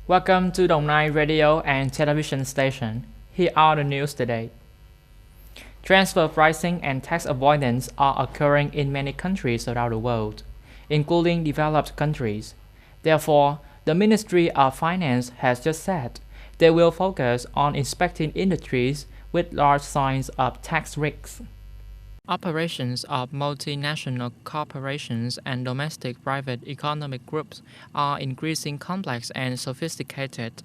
Welcome to Đồng Nai Radio and Television Station. Here are the news today. Transfer pricing and tax avoidance are occurring in many countries around the world, including developed countries. Therefore, the Ministry of Finance has just said they will focus on inspecting industries with large signs of tax risks. Operations of multinational corporations and domestic private economic groups are increasingly complex and sophisticated.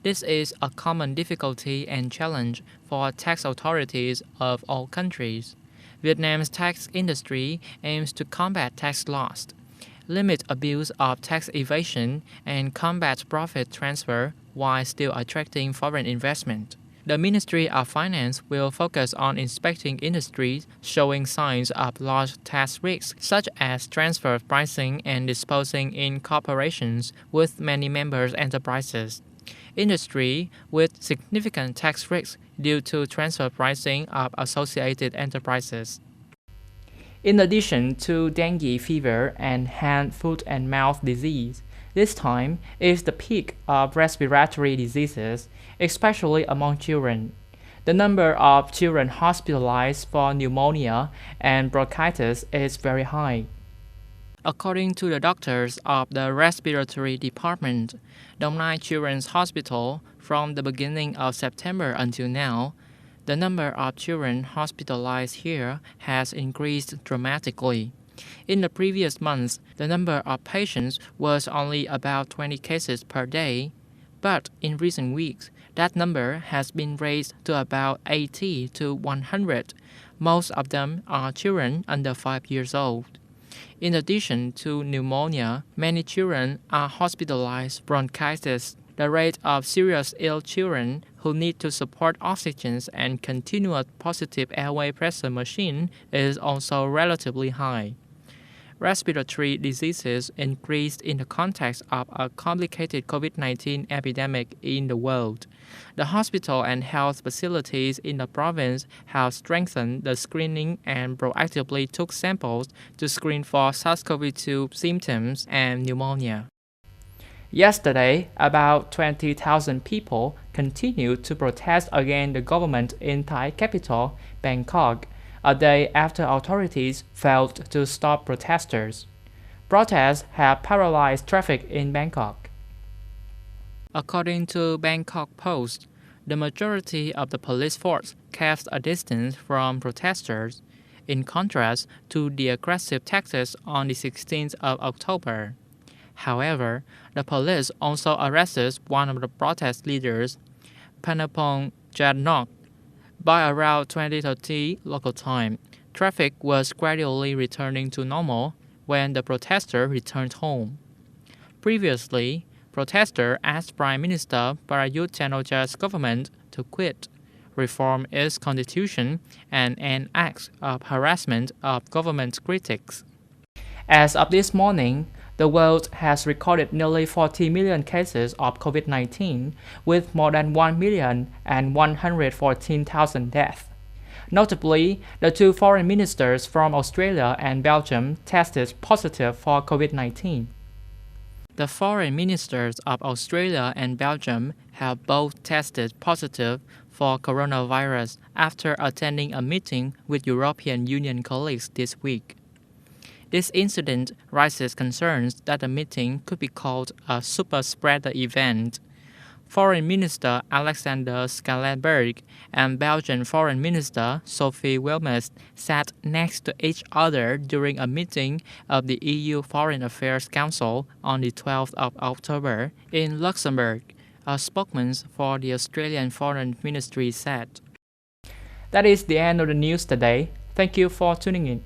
This is a common difficulty and challenge for tax authorities of all countries. Vietnam's tax industry aims to combat tax loss, limit abuse of tax evasion, and combat profit transfer while still attracting foreign investment. The Ministry of Finance will focus on inspecting industries showing signs of large tax risks, such as transfer pricing and disposing in corporations with many members enterprises. Industry with significant tax risks due to transfer pricing of associated enterprises. In addition to dengue fever and hand, foot, and mouth disease, this time is the peak of respiratory diseases, especially among children. The number of children hospitalized for pneumonia and bronchitis is very high. According to the doctors of the respiratory department, Dong Nai Children's Hospital, from the beginning of September until now, the number of children hospitalized here has increased dramatically. In the previous months, the number of patients was only about 20 cases per day, but in recent weeks, that number has been raised to about 80 to 100. Most of them are children under 5 years old. In addition to pneumonia, many children are hospitalized bronchitis. The rate of serious ill children who need to support oxygen and continuous positive airway pressure machine is also relatively high. Respiratory diseases increased in the context of a complicated COVID-19 epidemic in the world. The hospital and health facilities in the province have strengthened the screening and proactively took samples to screen for SARS-CoV-2 symptoms and pneumonia. Yesterday, about 20,000 people continued to protest against the government in Thai capital, Bangkok, a day after authorities failed to stop protesters. Protests have paralyzed traffic in Bangkok. According to Bangkok Post, the majority of the police force kept a distance from protesters, in contrast to the aggressive tactics on the 16th of October. However, the police also arrested one of the protest leaders, Panapong Jadnok. By around 20:30 local time, traffic was gradually returning to normal when the protester returned home. Previously, protesters asked Prime Minister Prayut Chan-o-cha's government to quit, reform its constitution, and end acts of harassment of government critics. As of this morning, the world has recorded nearly 40 million cases of COVID-19, with more than 1,114,000 deaths. Notably, the two foreign ministers from Australia and Belgium tested positive for COVID-19. The foreign ministers of Australia and Belgium have both tested positive for coronavirus after attending a meeting with European Union colleagues this week. This incident raises concerns that the meeting could be called a super spreader event. Foreign Minister Alexander Schallenberg and Belgian Foreign Minister Sophie Wilmès sat next to each other during a meeting of the EU Foreign Affairs Council on the 12th of October in Luxembourg, a spokesman for the Australian Foreign Ministry said. That is the end of the news today. Thank you for tuning in.